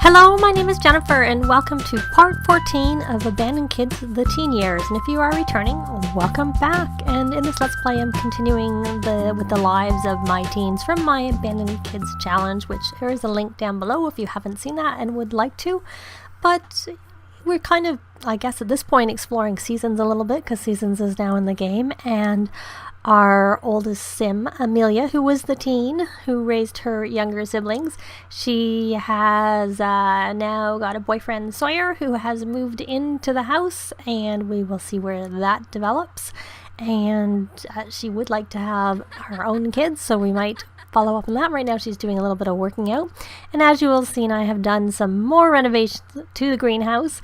Hello, my name is Jennifer, and welcome to part 14 of Abandoned Kids, the Teen Years. And if you are returning, welcome back. And in this Let's Play, I'm continuing with the lives of my teens from my Abandoned Kids Challenge, which there is a link down below if you haven't seen that and would like to. But we're kind of, I guess at this point, exploring Seasons a little bit, because Seasons is now in the game. And our oldest Sim, Amelia, who was the teen who raised her younger siblings, she has now got a boyfriend, Sawyer, who has moved into the house, and we will see where that develops. And she would like to have her own kids, so we might follow up on that. Right now she's doing a little bit of working out. And as you will have seen, I have done some more renovations to the greenhouse.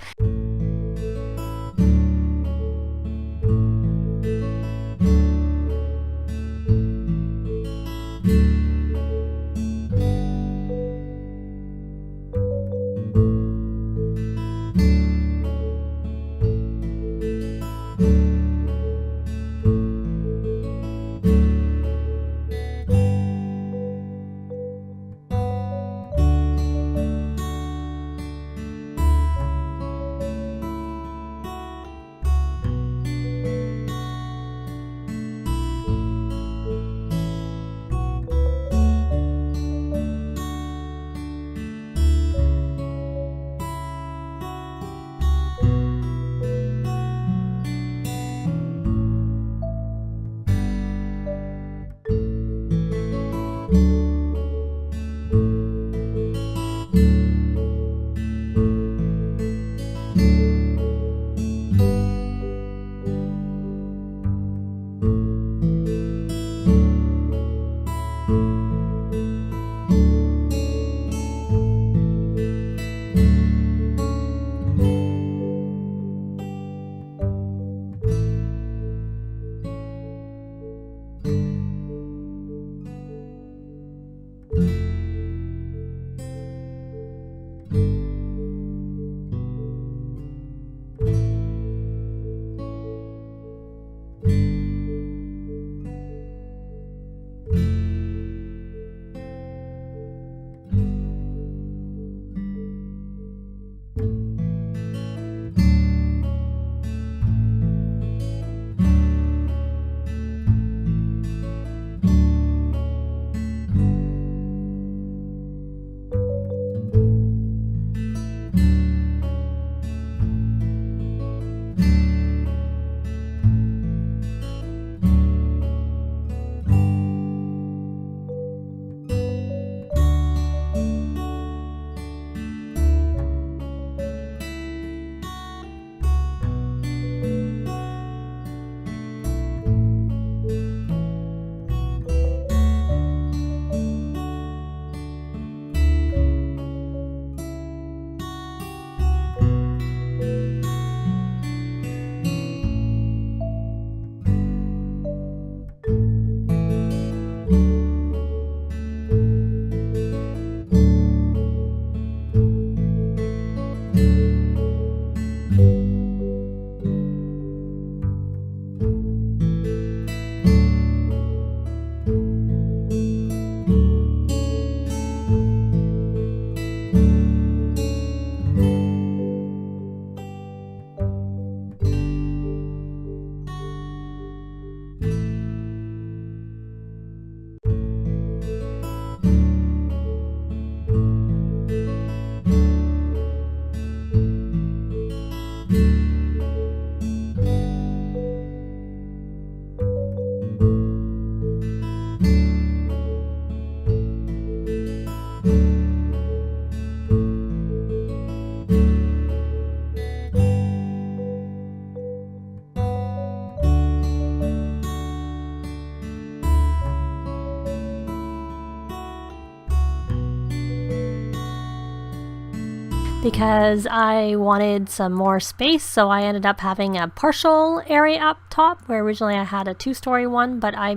Because I wanted some more space, so I ended up having a partial area up top, where originally I had a 2-story one, but I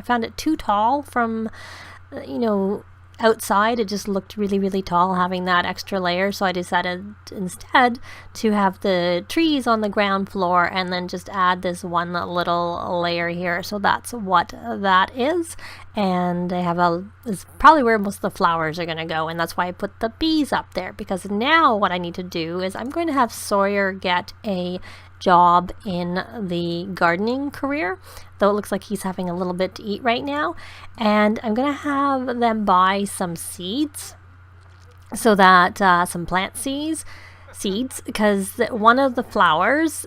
found it too tall from, outside. It just looked really, really tall having that extra layer, so I decided instead to have the trees on the ground floor and then just add this one little layer here. So that's what that is. and they have is probably where most of the flowers are going to go, and that's why I put the bees up there, because now what I need to do is I'm going to have Sawyer get a job in the gardening career, though it looks like he's having a little bit to eat right now, and I'm going to have them buy some seeds, so that some plant seeds, because one of the flowers,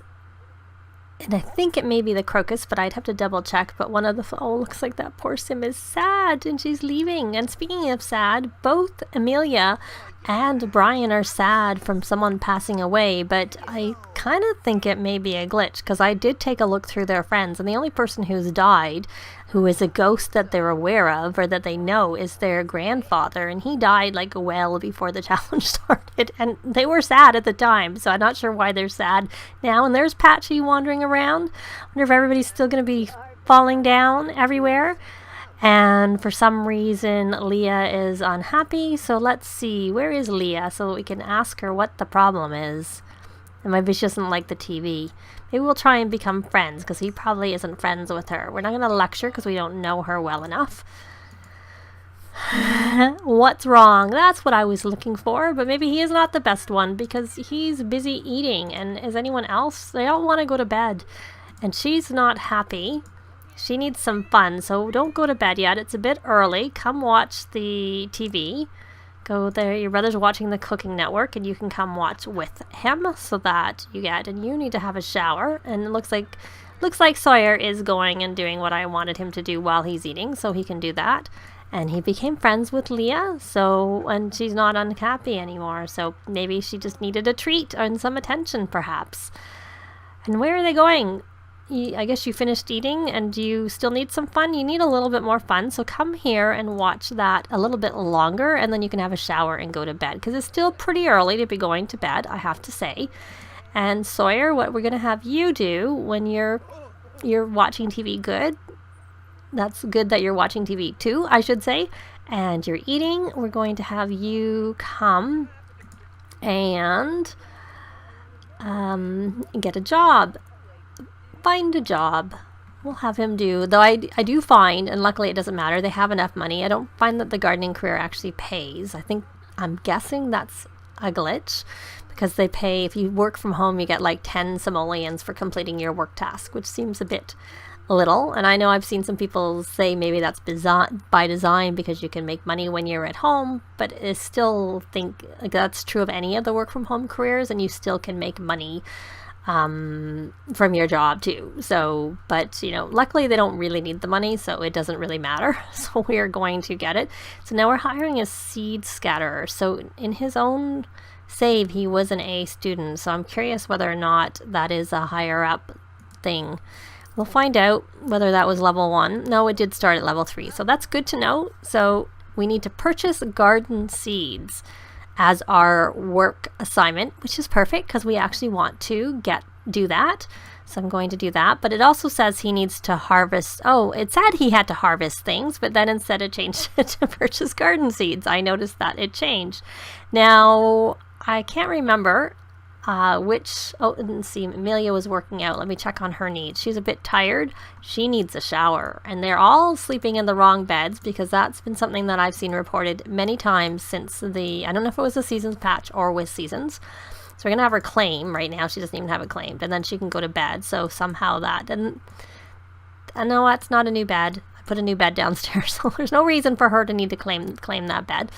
and I think it may be the crocus, but I'd have to double check. But one of the, looks like that poor Sim is sad and she's leaving. And speaking of sad, both Amelia and Brian are sad from someone passing away. But I kind of think it may be a glitch, because I did take a look through their friends, and the only person who's died, who is a ghost that they're aware of or that they know, is their grandfather, and he died like well before the challenge started, and they were sad at the time, so I'm not sure why they're sad now. And there's Patchy wandering around. I wonder if everybody's still going to be falling down everywhere. And for some reason Leah is unhappy, so let's see, where is Leah, so we can ask her what the problem is. And maybe she doesn't like the TV. Maybe we'll try and become friends, because he probably isn't friends with her. We're not going to lecture because we don't know her well enough. What's wrong? That's what I was looking for, but maybe he is not the best one, because he's busy eating, and is anyone else? They all want to go to bed, and she's not happy. She needs some fun, so don't go to bed yet. It's a bit early. Come watch the TV. Go there. Your brother's watching the Cooking Network, and you can come watch with him, so that you need to have a shower. And it looks like Sawyer is going and doing what I wanted him to do while he's eating, so he can do that. And he became friends with Leah, and she's not unhappy anymore, so maybe she just needed a treat and some attention, perhaps. And where are they going? I guess you finished eating and you still need some fun. You need a little bit more fun, so come here and watch that a little bit longer, and then you can have a shower and go to bed, because it's still pretty early to be going to bed, I have to say. And Sawyer, what we're going to have you do when you're watching TV, good. That's good that you're watching TV too, I should say. And you're eating. We're going to have you come and get a job. Find a job. We'll have him do, though I do find, and luckily it doesn't matter, they have enough money. I don't find that the gardening career actually pays. I'm guessing that's a glitch, because they pay, if you work from home, you get like 10 simoleons for completing your work task, which seems a bit little. And I know I've seen some people say maybe that's by design, because you can make money when you're at home, but I still think like that's true of any of the work from home careers, and you still can make money from your job too. So, but luckily they don't really need the money, so it doesn't really matter. So we are going to get it. So now we're hiring a seed scatterer. So in his own save, he was an A student. So I'm curious whether or not that is a higher up thing. We'll find out whether that was level 1. No, it did start at level 3. So that's good to know. So we need to purchase garden seeds as our work assignment, which is perfect, because we actually want to do that. So I'm going to do that. But it also says he needs to harvest. Oh, it said he had to harvest things, but then instead it changed it to purchase garden seeds. I noticed that it changed. Now, I can't remember let's see, Amelia was working out. Let me check on her needs. She's a bit tired. She needs a shower. And they're all sleeping in the wrong beds, because that's been something that I've seen reported many times since I don't know if it was a seasons patch or with seasons. So we're going to have her claim right now. She doesn't even have it claimed. And then she can go to bed. So somehow that didn't... No, that's not a new bed. I put a new bed downstairs. So there's no reason for her to need to claim that bed.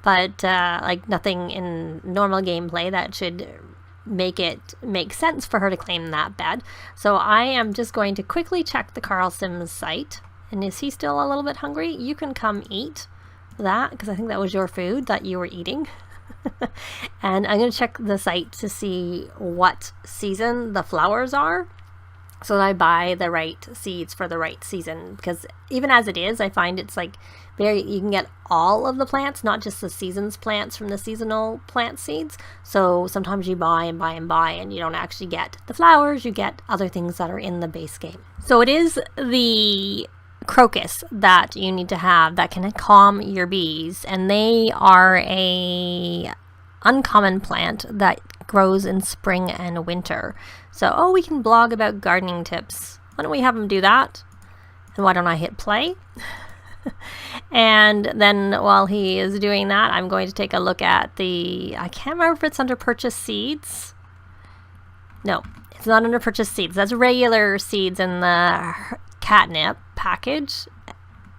But like nothing in normal gameplay that should make it make sense for her to claim that bed. So I am just going to quickly check the Carl Sims site. And is he still a little bit hungry? You can come eat that, because I think that was your food that you were eating. And I'm going to check the site to see what season the flowers are, so that I buy the right seeds for the right season. Because even as it is, I find it's like you can get all of the plants, not just the seasons plants from the seasonal plant seeds. So sometimes you buy and buy and buy, and you don't actually get the flowers, you get other things that are in the base game. So it is the crocus that you need to have that can calm your bees, and they are a uncommon plant that grows in spring and winter. So, we can blog about gardening tips. Why don't we have them do that? And why don't I hit play? And then while he is doing that, I'm going to take a look at I can't remember if it's under purchase seeds. No, it's not under purchase seeds. That's regular seeds in the catnip package,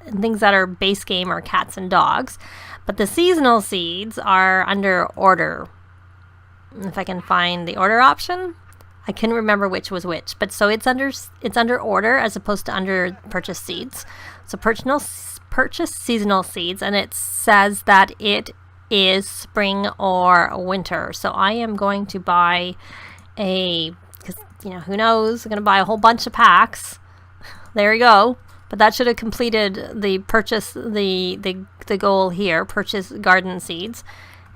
and things that are base game are cats and dogs. But the seasonal seeds are under order. If I can find the order option, I couldn't remember which was which. But so it's under order as opposed to under purchase seeds. So purchase seasonal seeds, and it says that it is spring or winter. So I am going to buy because who knows? I'm going to buy a whole bunch of packs. There you go. But that should have completed the purchase, the goal here, purchase garden seeds.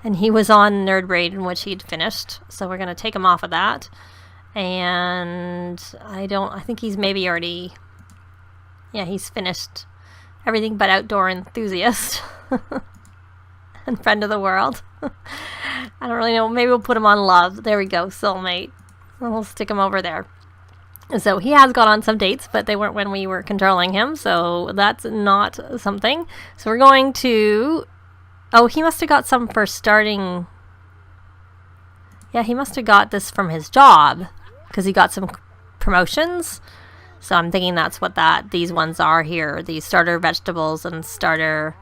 And he was on Nerd Braid, in which he'd finished. So we're going to take him off of that. And I think he's maybe already, he's finished everything but outdoor enthusiast. And friend of the world. I don't really know. Maybe we'll put him on love. There we go. Soulmate. We'll stick him over there. So he has got on some dates, but they weren't when we were controlling him. So that's not something. So we're going to... Oh, he must have got some for starting... Yeah, he must have got this from his job. Because he got some promotions. So I'm thinking that's what these ones are here. The starter vegetables and starter...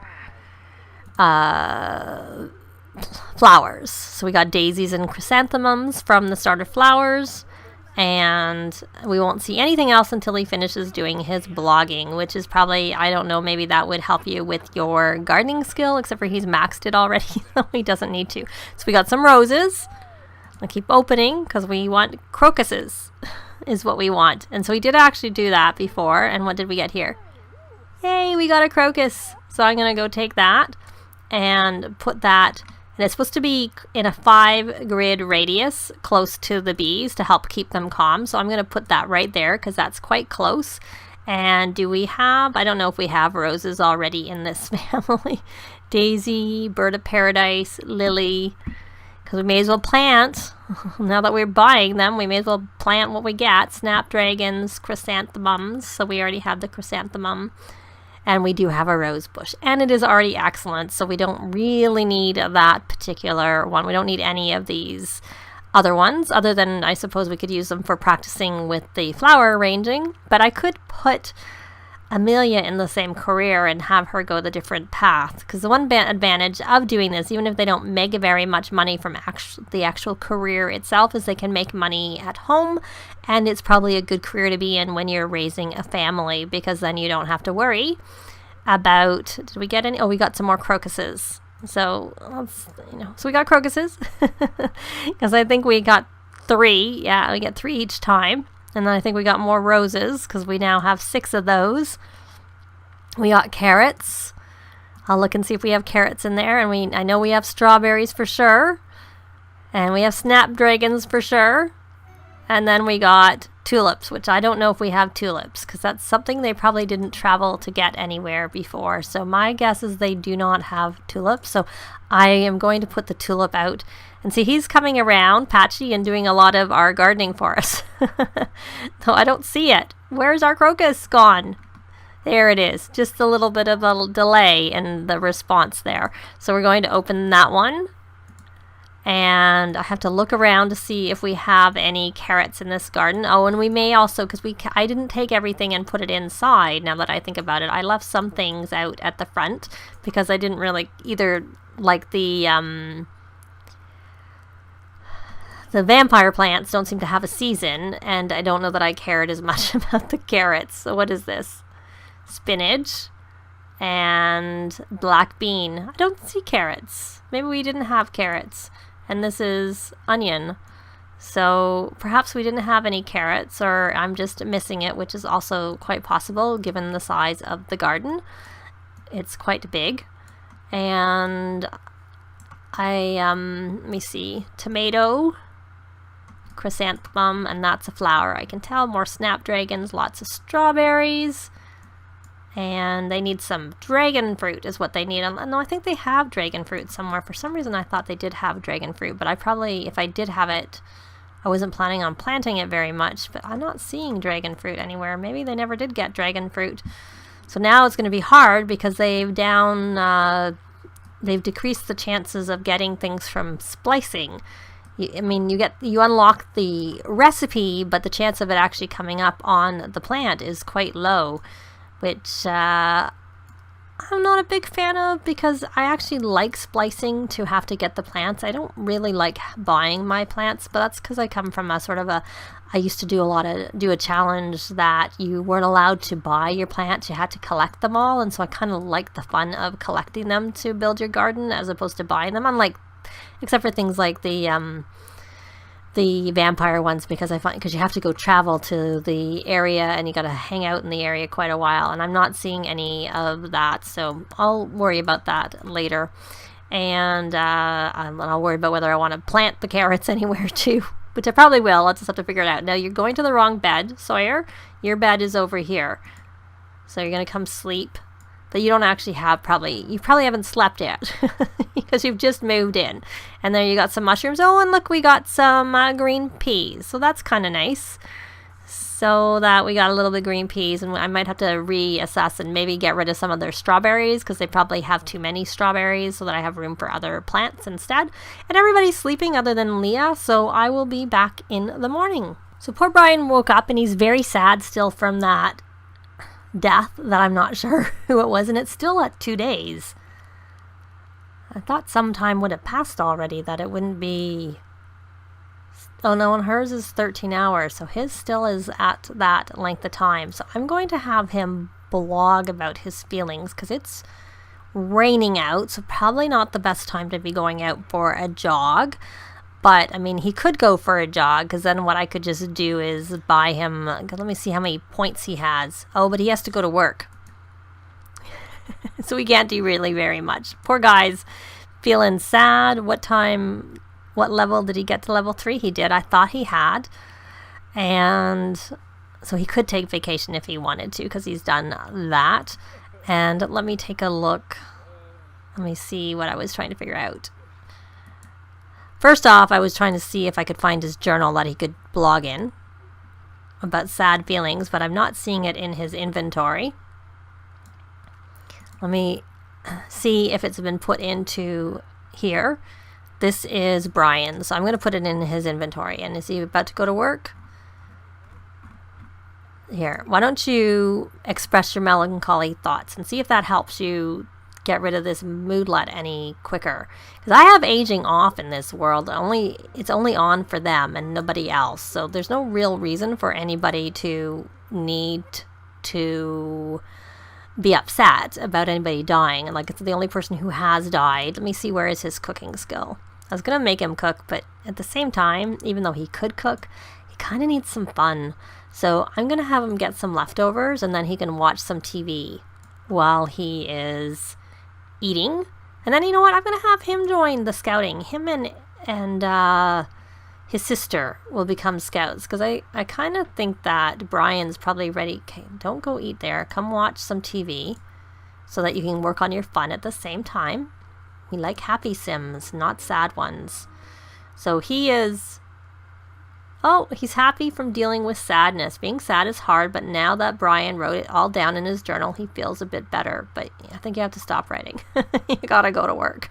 flowers. So we got daisies and chrysanthemums from the starter flowers, and we won't see anything else until he finishes doing his blogging, which is probably, I don't know, maybe that would help you with your gardening skill, except for he's maxed it already, so he doesn't need to. So we got some roses. I'll keep opening because we want crocuses is what we want. And so we did actually do that before, and what did we get here? Yay, we got a crocus. So I'm going to go take that and put that, and it's supposed to be in a 5 grid radius close to the bees to help keep them calm. So I'm going to put that right there because that's quite close. And do we have, I don't know if we have roses already in this family. Daisy, bird of paradise, lily, because we may as well plant. Now that we're buying them, we may as well plant what we get. Snapdragons, chrysanthemums, so we already have the chrysanthemum. And we do have a rose bush, and it is already excellent, so we don't really need that particular one. We don't need any of these other ones, other than I suppose we could use them for practicing with the flower arranging. But I could put Amelia in the same career and have her go the different path, because the one advantage of doing this, even if they don't make very much money from the actual career itself, is they can make money at home, and it's probably a good career to be in when you're raising a family, because then you don't have to worry about, did we get any? Oh, we got some more crocuses. So, so we got crocuses, because I think we got 3. Yeah, we get 3 each time. And then I think we got more roses, because we now have 6 of those. We got carrots. I'll look and see if we have carrots in there. And I know we have strawberries for sure. And we have snapdragons for sure. And then we got tulips, which I don't know if we have tulips, because that's something they probably didn't travel to get anywhere before. So my guess is they do not have tulips. So I am going to put the tulip out. And see, he's coming around, Patchy, and doing a lot of our gardening for us. Though I don't see it. Where's our crocus gone? There it is. Just a little bit of a delay in the response there. So we're going to open that one. And I have to look around to see if we have any carrots in this garden. Oh, and we may also, because I didn't take everything and put it inside, now that I think about it. I left some things out at the front because I didn't really either like the vampire plants don't seem to have a season, and I don't know that I cared as much about the carrots. So what is this? Spinach and black bean. I don't see carrots. Maybe we didn't have carrots. And this is onion. So perhaps we didn't have any carrots, or I'm just missing it, which is also quite possible given the size of the garden. It's quite big. And let me see, tomato, chrysanthemum, and that's a flower. I can tell. More snapdragons, lots of strawberries, and they need some dragon fruit is what they need. No, I think they have dragon fruit somewhere. For some reason I thought they did have dragon fruit, but I probably, if I did have it, I wasn't planning on planting it very much, but I'm not seeing dragon fruit anywhere. Maybe they never did get dragon fruit. So now it's going to be hard because they've decreased the chances of getting things from splicing. You unlock the recipe, but the chance of it actually coming up on the plant is quite low, which I'm not a big fan of, because I actually like splicing to have to get the plants. I don't really like buying my plants, but that's because I come from I used to do a challenge that you weren't allowed to buy your plants, you had to collect them all, and so I kind of like the fun of collecting them to build your garden as opposed to buying them. Except for things like the vampire ones, because you have to go travel to the area and you got to hang out in the area quite a while, and I'm not seeing any of that, so I'll worry about that later. And I'll worry about whether I want to plant the carrots anywhere too, which I probably will. I'll just have to figure it out. Now, you're going to the wrong bed, Sawyer. Your bed is over here, so you're going to come sleep. But you don't actually you probably haven't slept yet because you've just moved in. And then you got some mushrooms. Oh, and look, we got some green peas. So that's kind of nice. So that we got a little bit of green peas, and I might have to reassess and maybe get rid of some of their strawberries because they probably have too many strawberries, so that I have room for other plants instead. And everybody's sleeping other than Leah, so I will be back in the morning. So poor Brian woke up and he's very sad still from that death that I'm not sure who it was, and it's still at 2 days. I thought some time would have passed already, that it wouldn't be. Oh no, and hers is 13 hours, so his still is at that length of time. So I'm going to have him blog about his feelings, because it's raining out, so probably not the best time to be going out for a jog. But, he could go for a jog, because then what I could just do is buy him. Let me see how many points he has. Oh, but he has to go to work. So we can't do really very much. Poor guy's feeling sad. What level did he get to? Level 3? He did. I thought he had. And so he could take vacation if he wanted to, because he's done that. And let me take a look. Let me see what I was trying to figure out. First off, I was trying to see if I could find his journal that he could blog in about sad feelings, but I'm not seeing it in his inventory. Let me see if it's been put into here. This is Brian, so I'm going to put it in his inventory. And is he about to go to work? Here, why don't you express your melancholy thoughts and see if that helps you get rid of this moodlet any quicker, because I have aging off in this world. It's only on for them and nobody else, so there's no real reason for anybody to need to be upset about anybody dying. And it's the only person who has died. Let me see, where is his cooking skill? I was gonna make him cook, but at the same time, even though he could cook, he kind of needs some fun. So I'm gonna have him get some leftovers, and then he can watch some TV while he is eating. And then, you know what, I'm gonna have him join the scouting. Him and his sister will become scouts, because I kind of think that Brian's probably ready. Okay, don't go eat there, come watch some TV so that you can work on your fun at the same time. We like happy sims, not sad ones. So he's happy from dealing with sadness. Being sad is hard, but now that Brian wrote it all down in his journal, he feels a bit better. But I think you have to stop writing. You gotta go to work.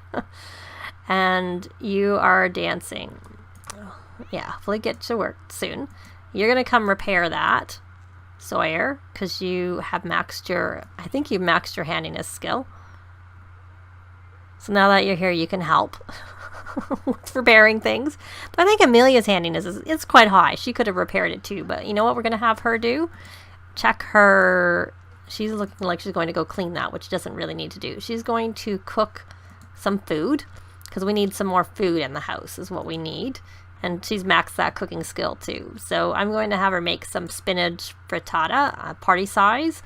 And you are dancing. Yeah, hopefully get to work soon. You're gonna come repair that, Sawyer, because you have maxed your handiness skill. So now that you're here, you can help with repairing things. But I think Amelia's handiness is quite high. She could have repaired it too, but you know what we're going to have her do? Check her. She's looking like she's going to go clean that, which doesn't really need to do. She's going to cook some food, because we need some more food in the house is what we need. And she's maxed that cooking skill too. So I'm going to have her make some spinach frittata, party size.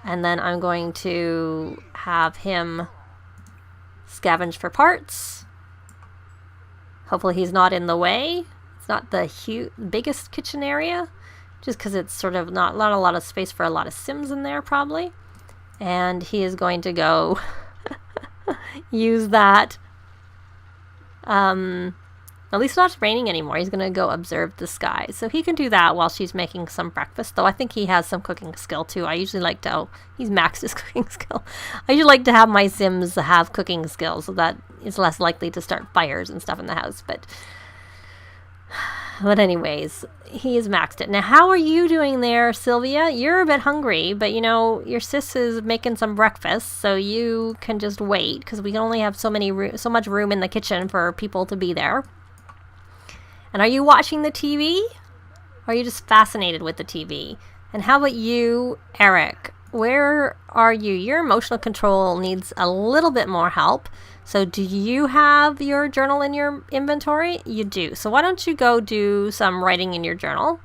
And then I'm going to have him scavenge for parts. Hopefully he's not in the way. It's not the biggest kitchen area, just because it's sort of not a lot of space for a lot of Sims in there probably. And he is going to go use that At least it's not raining anymore. He's going to go observe the sky. So he can do that while she's making some breakfast, though I think he has some cooking skill too. I usually like to, he's maxed his cooking skill. I usually like to have my Sims have cooking skills so that it's less likely to start fires and stuff in the house. But anyways, he has maxed it. Now, how are you doing there, Sylvia? You're a bit hungry, but you know, your sis is making some breakfast, so you can just wait because we can only have so much room in the kitchen for people to be there. And are you watching the TV? Or are you just fascinated with the TV? And how about you, Eric? Where are you? Your emotional control needs a little bit more help. So do you have your journal in your inventory? You do. So why don't you go do some writing in your journal?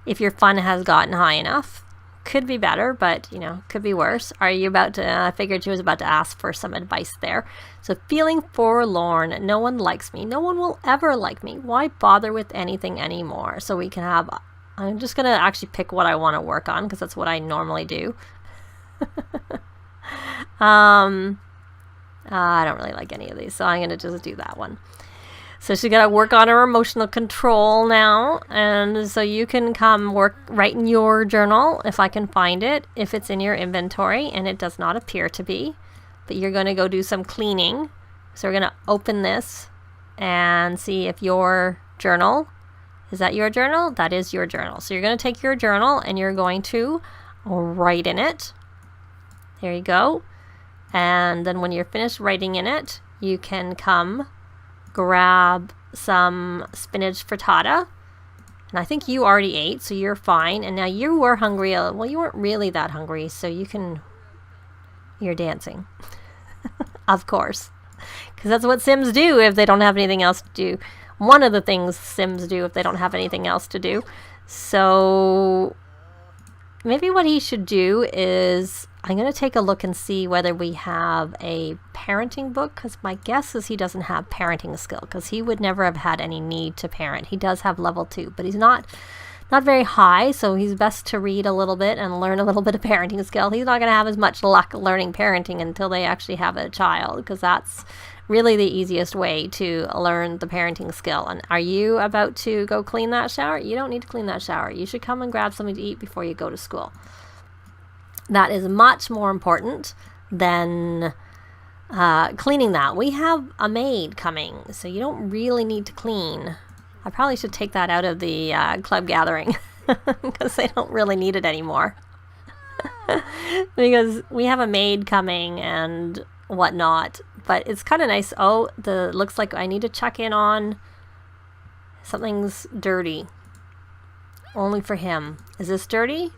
If your fun has gotten high enough. Could be better, but you know, could be worse. Are you about to, I figured she was about to ask for some advice there. So feeling forlorn, no one likes me. No one will ever like me. Why bother with anything anymore? So we can have, I'm just going to actually pick what I want to work on because that's what I normally do. I don't really like any of these, so I'm going to just do that one. So she's got to work on her emotional control now. And so you can come write in your journal if I can find it, if it's in your inventory, and it does not appear to be. But you're going to go do some cleaning. So we're going to open this and see if your journal, is that your journal? That is your journal. So you're going to take your journal and you're going to write in it. There you go. And then when you're finished writing in it, you can come grab some spinach frittata. And I think you already ate, so you're fine. And now you were hungry. Well, you weren't really that hungry, so you're dancing. Of course. Because that's what Sims do if they don't have anything else to do. One of the things Sims do if they don't have anything else to do. So maybe what he should do is, I'm going to take a look and see whether we have a parenting book, because my guess is he doesn't have parenting skill, because he would never have had any need to parent. He does have level 2, but he's not very high, so he's best to read a little bit and learn a little bit of parenting skill. He's not going to have as much luck learning parenting until they actually have a child, because that's really the easiest way to learn the parenting skill. And are you about to go clean that shower? You don't need to clean that shower. You should come and grab something to eat before you go to school. That is much more important than cleaning that. We have a maid coming, so you don't really need to clean. I probably should take that out of the club gathering because they don't really need it anymore. Because we have a maid coming and whatnot. But it's kind of nice. Oh, looks like I need to check in on something's dirty. Only for him. Is this dirty?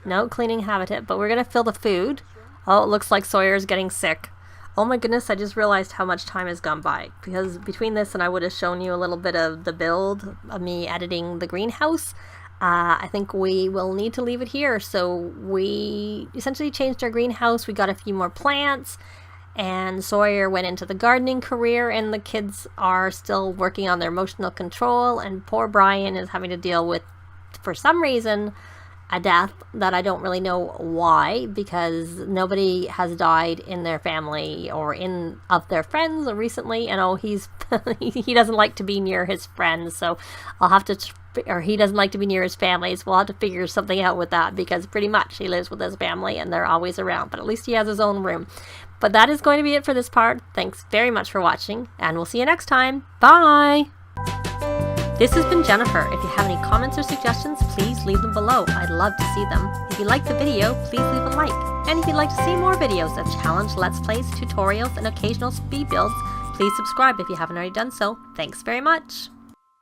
No, cleaning habitat, but we're going to fill the food. Oh, it looks like Sawyer's getting sick. Oh my goodness, I just realized how much time has gone by. Because between this and I would have shown you a little bit of the build of me editing the greenhouse, I think we will need to leave it here. So we essentially changed our greenhouse. We got a few more plants, and Sawyer went into the gardening career, and the kids are still working on their emotional control, and poor Brian is having to deal with, for some reason, a death that I don't really know why, because nobody has died in their family or of their friends recently. And he doesn't like to be near his friends, so I'll have to, or he doesn't like to be near his family, so we'll have to figure something out with that, because pretty much he lives with his family and they're always around, but at least he has his own room. But that is going to be it for this part. Thanks very much for watching, and we'll see you next time. Bye! This has been Jennifer. If you have any comments or suggestions, please leave them below. I'd love to see them. If you liked the video, please leave a like. And if you'd like to see more videos of challenge, let's plays, tutorials, and occasional speed builds, please subscribe if you haven't already done so. Thanks very much.